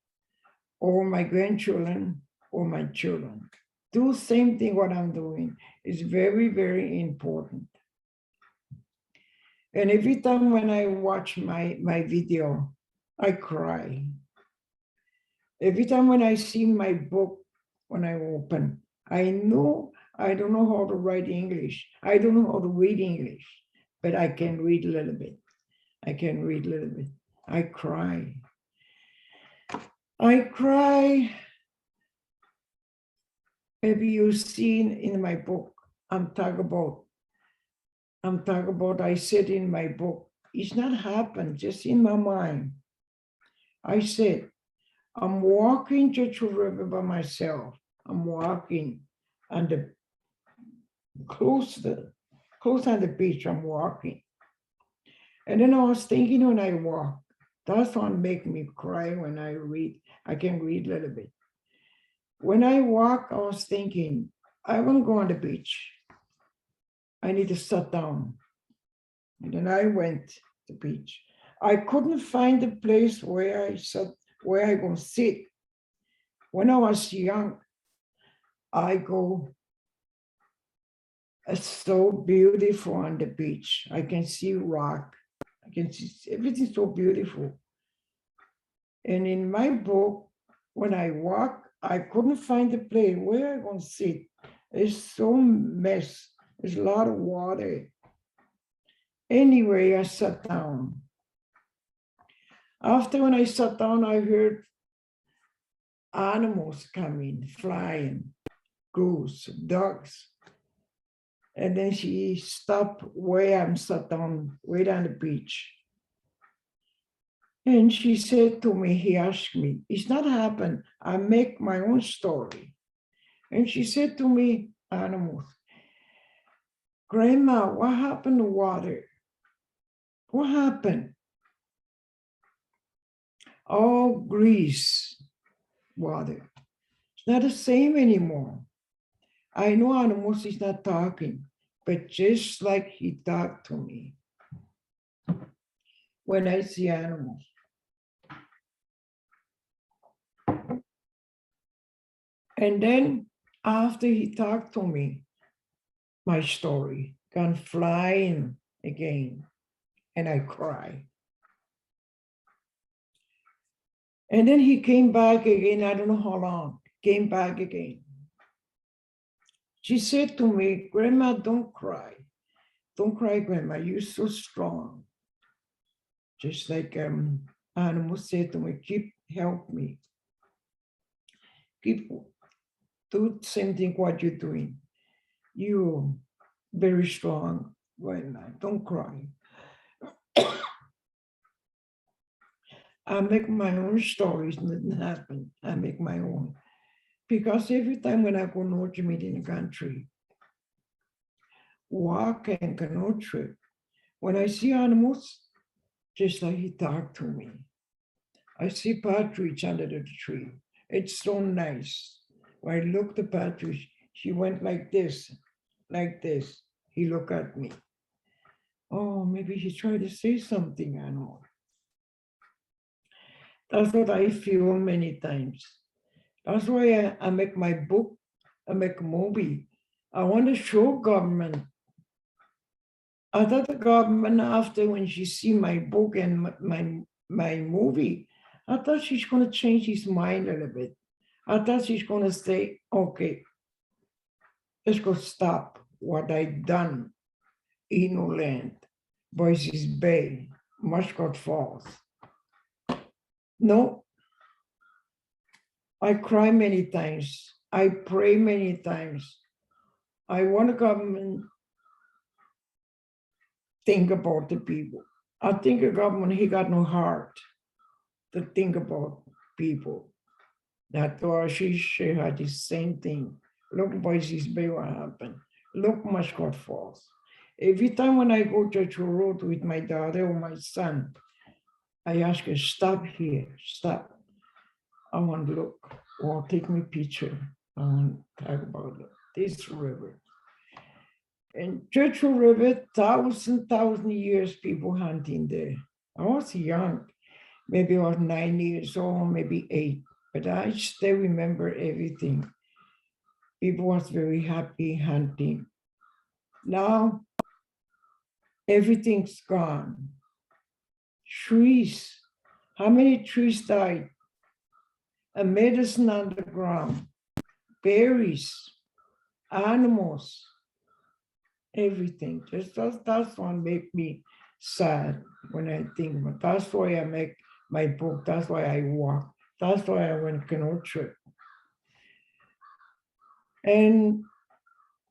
or my grandchildren or my children, do same thing what I'm doing. It's very, very important. And every time when I watch my video, I cry. Every time when I see my book, when I open, I know I don't know how to write English. I don't know how to read English, but I can read a little bit. I can read a little bit. I cry. I cry. Maybe you've seen in my book, I'm talking about, I said in my book, it's not happened, just in my mind. I said, I'm walking to the river by myself. I'm walking on the close on the beach, I'm walking. And then I was thinking when I walk, that's what make me cry when I read. I can read a little bit. When I walk, I was thinking, I won't go on the beach. I need to sit down. And then I went to the beach. I couldn't find a place where I sat, where I go sit. When I was young, I go, it's so beautiful on the beach. I can see rock. I can see everything so beautiful. And in my book, when I walk, I couldn't find a place where I'm going to sit. It's so mess. There's a lot of water. Anyway, I sat down. After when I sat down, I heard animals coming, flying, goose, ducks. And then she stopped where I'm sat down, way down the beach. And she said to me, he asked me, it's not happened. I make my own story. And she said to me, animals, Grandma, what happened to water? What happened? All grease, water. It's not the same anymore. I know animals is not talking, but just like he talked to me when I see animals. And then after he talked to me, my story gone flying again, and I cry. And then he came back again, I don't know how long, came back again. She said to me, Grandma, don't cry. Don't cry, Grandma, you're so strong. Just like animals said to me, help me. Keep do the same thing what you're doing. You're very strong, Grandma, don't cry. I make my own stories, nothing happened. I make my own. Because every time when I go North Jamaican country, walk and canoe trip, when I see animals, just like he talked to me. I see partridge under the tree. It's so nice. When I looked at partridge, she went like this, like this. He looked at me. Oh, maybe he tried to say something, I know. That's what I feel many times. That's why I make my book, I make a movie. I want to show government. I thought the government, after when she see my book and my movie, I thought she's going to change his mind a little bit. I thought she's going to say, okay, let's go stop what I done in Land, Boise's Bay, Muscat Falls. No, I cry many times. I pray many times. I want the government think about the people. I think the government, he got no heart to think about people. That she had the same thing. Look, Boise's Bay, what happened. Look, Mascot Falls. Every time when I go to a road with my daughter or my son, I ask her, stop here, stop. I want to look, or take me picture. I want to talk about this river. And Churchill River, thousand years people hunting there. I was young, maybe I was 9 years old, maybe 8, but I still remember everything. People was very happy hunting. Now, everything's gone. Trees, how many trees died? A medicine underground, berries, animals, everything. Just that's one make me sad when I think about it. That's why I make my book. That's why I walk. That's why I went canoe trip. And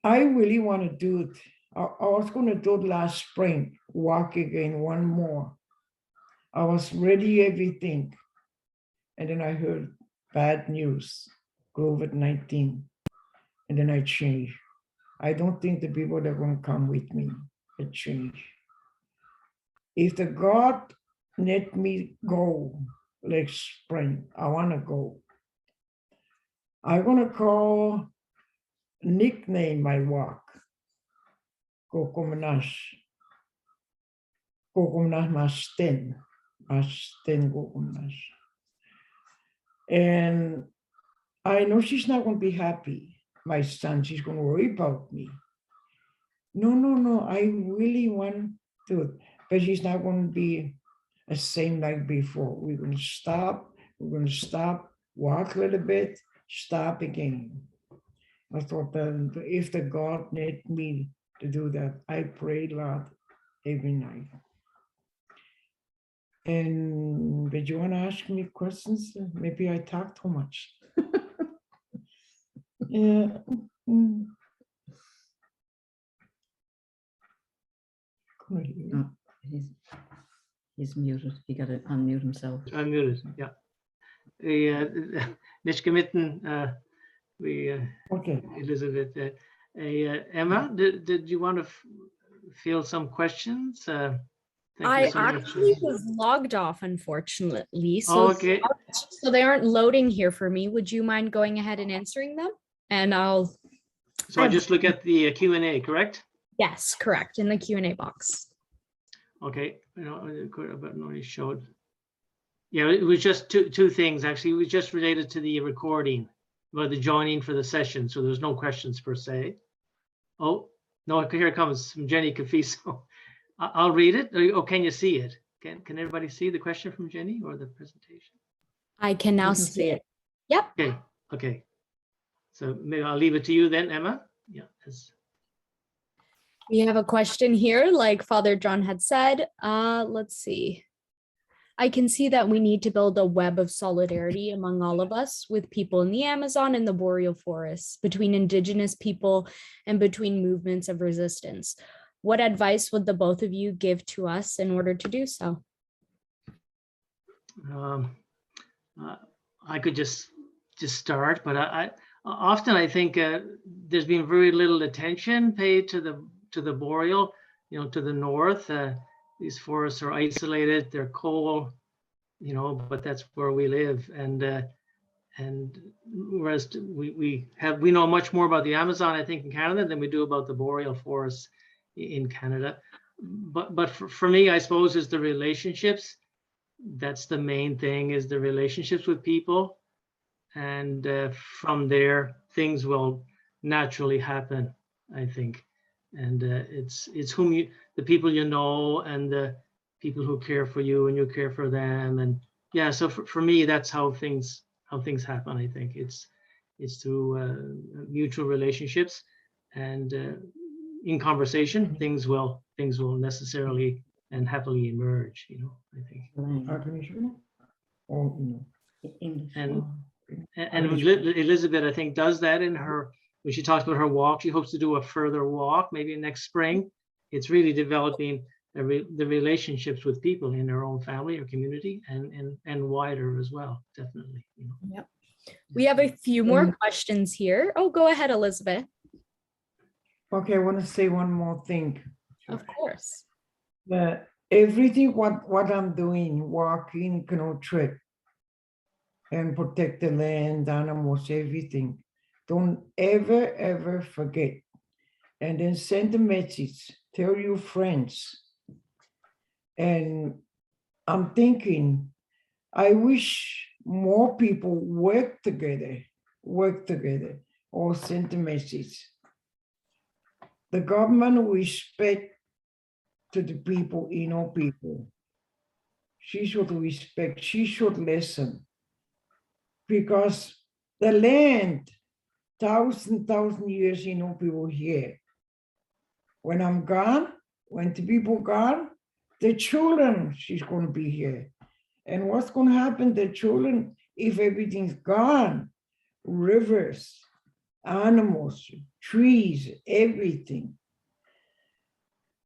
I really want to do it. I was going to do it last spring, walk again, one more. I was ready, everything. And then I heard bad news, COVID-19. And then I changed. I don't think the people that are going to come with me will change. If the God let me go next spring, I want to go. I'm going to call nickname my walk. Kokomnash. Kokomnash Masten. Masten Kokomnash. And I know she's not going to be happy. My son, she's going to worry about me. No, I really want to, but she's not going to be the same like before. We're going to stop, walk a little bit, stop again. I thought that if the God need me to do that, I pray a lot every night. And did you want to ask me questions? Maybe I talk too much. Yeah. Oh, he's muted. He got to unmute himself. Unmuted, yeah. Nicht gemitten, Okay. Elizabeth. Emma, did you want to field some questions? Thank I you so much. actually was logged off, unfortunately. So, Oh, okay. so they aren't loading here for me. Would you mind going ahead and answering them? And I'll. So I just look at the Q&A, correct? Yes, correct. In the Q&A box. Okay, but only showed. Yeah, it was just two things actually. It was just related to the recording, about the joining for the session. So there's no questions per se. Oh, no, here it comes from Jenny Cafiso. I'll read it. Oh, can you see it? Can everybody see the question from Jenny or the presentation? I can now see it. Yep. Okay. So maybe I'll leave it to you then, Emma. Yeah. We have a question here, like Father John had said. Let's see. I can see that we need to build a web of solidarity among all of us, with people in the Amazon and the boreal forests, between indigenous people and between movements of resistance. What advice would the both of you give to us in order to do so? I could just start, but I often think there's been very little attention paid to the boreal, to the north. These forests are isolated, they're cold, but that's where we live. And whereas we know much more about the Amazon, I think, in Canada than we do about the boreal forests in Canada. But for me, I suppose, is the relationships. That's the main thing, is the relationships with people. And from there, things will naturally happen, I think. And it's the people you know, and the people who care for you and you care for them. And yeah, so for me, that's how things happen. I think it's through mutual relationships, and in conversation, things will necessarily and happily emerge. I think. And Elizabeth, I think, does that in her, when she talks about her walk. She hopes to do a further walk, maybe next spring. It's really developing the relationships with people in their own family or community and wider as well, definitely. You know. Yep. We have a few more questions here. Oh, go ahead, Elizabeth. Okay, I want to say one more thing. Of course. Everything what I'm doing, walking, canoe trip, and protect the land, animals, everything. Don't ever forget. And then send a message, tell your friends. And I'm thinking, I wish more people work together, or send a message. The government respect to the people, people. She should respect, she should listen. Because the land, thousand years, people here. When I'm gone, when the people gone, the children, she's going to be here. And what's going to happen to the children if everything's gone? Rivers, animals, trees, everything.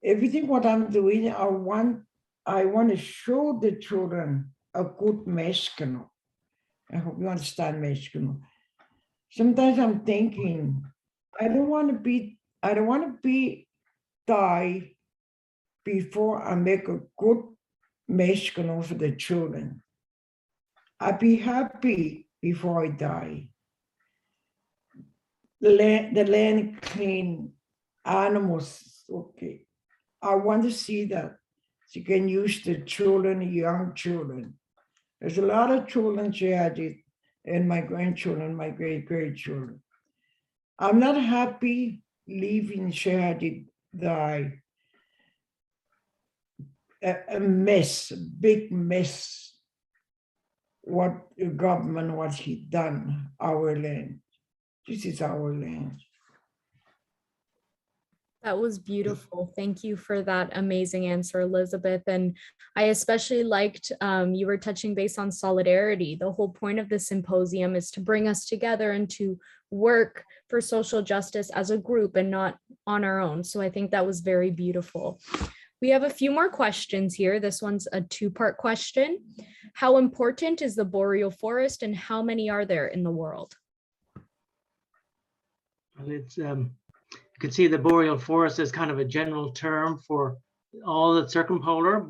Everything what I'm doing, I want to show the children a good Mexicano. I hope you understand Mexicano. Sometimes I'm thinking, I don't want to be die before I make a good Mexicano for the children. I'd be happy before I die. The land clean, animals, okay. I want to see that. So you can use the children, young children. There's a lot of children, Shahadi, and my grandchildren, my great-grandchildren. I'm not happy leaving Shahadi die. A mess, a big mess. What the government, what he done, our land. This is our land. That was beautiful. Thank you for that amazing answer, Elizabeth. And I especially liked you were touching base on solidarity. The whole point of the symposium is to bring us together and to work for social justice as a group and not on our own. So I think that was very beautiful. We have a few more questions here. This one's a two-part question. How important is the boreal forest and how many are there in the world? Well, it's you can see the boreal forest as kind of a general term for all the circumpolar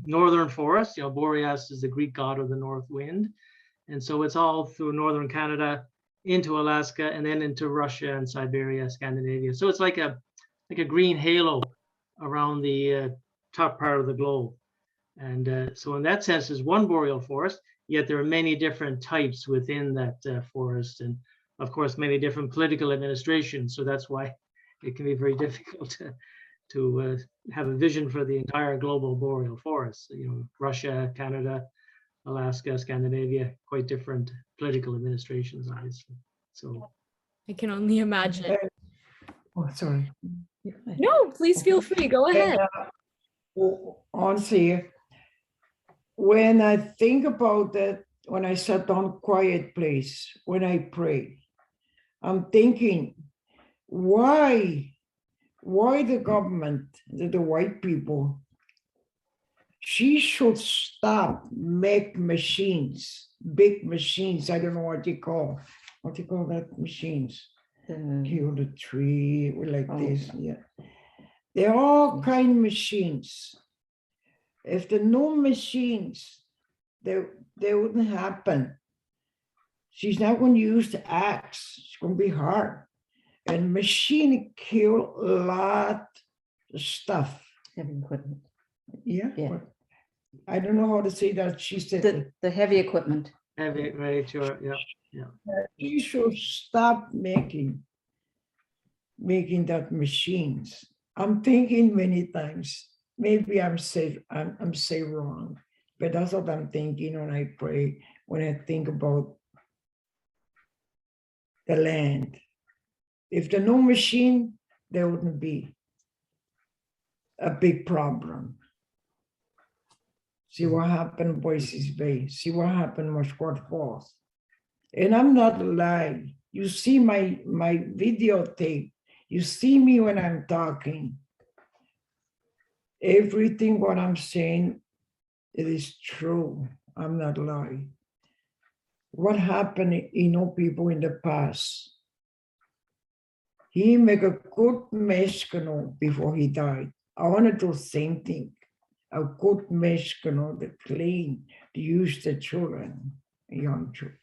northern forests. Boreas is the Greek god of the north wind. And so it's all through northern Canada into Alaska and then into Russia and Siberia, Scandinavia. So it's like a green halo around the top part of the globe. And so in that sense, there's one boreal forest, yet there are many different types within that forest. And of course, many different political administrations. So that's why it can be very difficult to have a vision for the entire global boreal forest. Russia, Canada, Alaska, Scandinavia, quite different political administrations, obviously. So I can only imagine. Oh, sorry. No, please feel free. Go ahead. Honestly, when I think about that, when I sat down quiet place, when I pray, I'm thinking, why the government, the white people, she should stop make machines, big machines. I don't know what you call that machines. Kill the tree like this. Yeah, they're all kind of machines. If there are no machines, they wouldn't happen. She's not going to use the axe. It's going to be hard. And machine kill a lot of stuff. Heavy equipment. Yeah. Yeah. I don't know how to say that. She said The heavy equipment. heavy, right, sure, yeah. she should stop making that machines. I'm thinking many times. Maybe I'm say wrong, but that's what I'm thinking when I pray. When I think about the land. If there's no machine, there wouldn't be a big problem. See what happened in Voices Bay. See what happened in Musquat Falls. And I'm not lying. You see my videotape. You see me when I'm talking. everything what I'm saying, it is true. I'm not lying. What happened, people in the past? He make a good mesh before he died. I want to do the same thing. A good mesh to clean, to use the children, young children.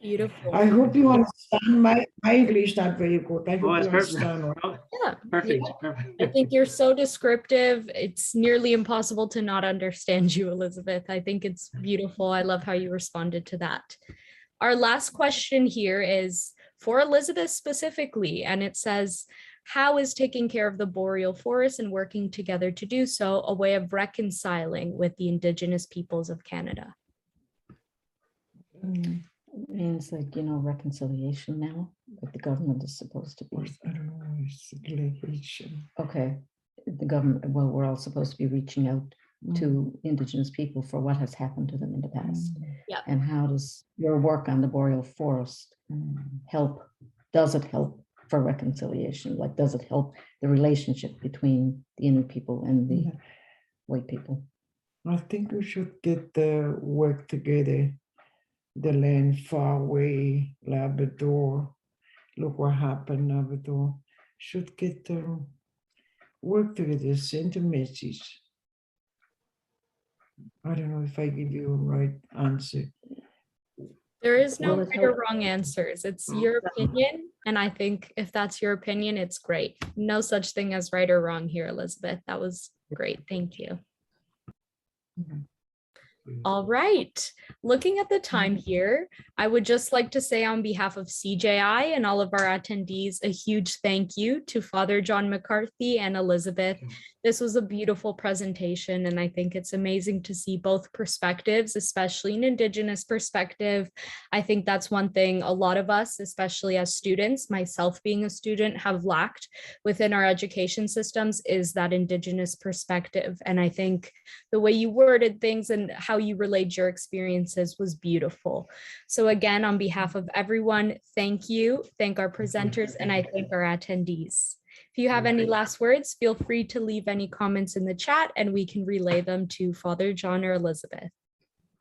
Beautiful. I hope you understand. My English not very good. I Oh, hope it's you perfect. understand. Oh, Yeah. perfect. Yeah. Perfect. I think you're so descriptive. It's nearly impossible to not understand you, Elizabeth. I think it's beautiful. I love how you responded to that. Our last question here is for Elizabeth specifically, and it says, how is taking care of the boreal forest and working together to do so a way of reconciling with the Indigenous peoples of Canada? It means like, reconciliation now, like the government is supposed to be. I don't know. It's litigation. Okay, the government, well, we're all supposed to be reaching out to Indigenous people for what has happened to them in the past. Yeah. And how does your work on the boreal forest help? Does it help for reconciliation? Like, does it help the relationship between the Inuit people and the white people? I think we should get the work together. The land far away, Labrador. Look what happened, Labrador. Should get work together, send a message. I don't know if I give you a right answer. There is no Will it right or help? wrong answers. It's your opinion. And I think if that's your opinion, it's great. No such thing as right or wrong here, Elizabeth. That was great. Thank you. All right. Looking at the time here, I would just like to say on behalf of CJI and all of our attendees, a huge thank you to Father John McCarthy and Elizabeth. This was a beautiful presentation, and I think it's amazing to see both perspectives, especially an Indigenous perspective. I think that's one thing a lot of us, especially as students, myself being a student, have lacked within our education systems is that Indigenous perspective. And I think the way you worded things and how you relayed your experiences was beautiful. So again, on behalf of everyone, thank you, thank our presenters, and I thank our attendees. If you have any last words, feel free to leave any comments in the chat and we can relay them to Father John or Elizabeth.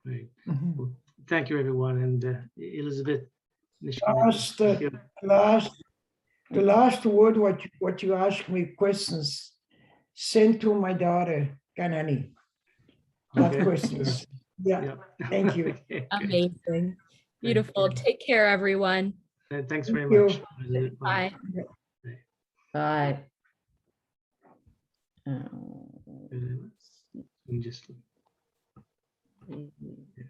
Right. Well, thank you, everyone. And Elizabeth. The last word, what you ask me questions, send to my daughter, Kanani. That Okay. questions. Yeah. Thank you. Okay, amazing. Beautiful. Take care, everyone. thanks very much. Bye. Bye. Just. Yeah.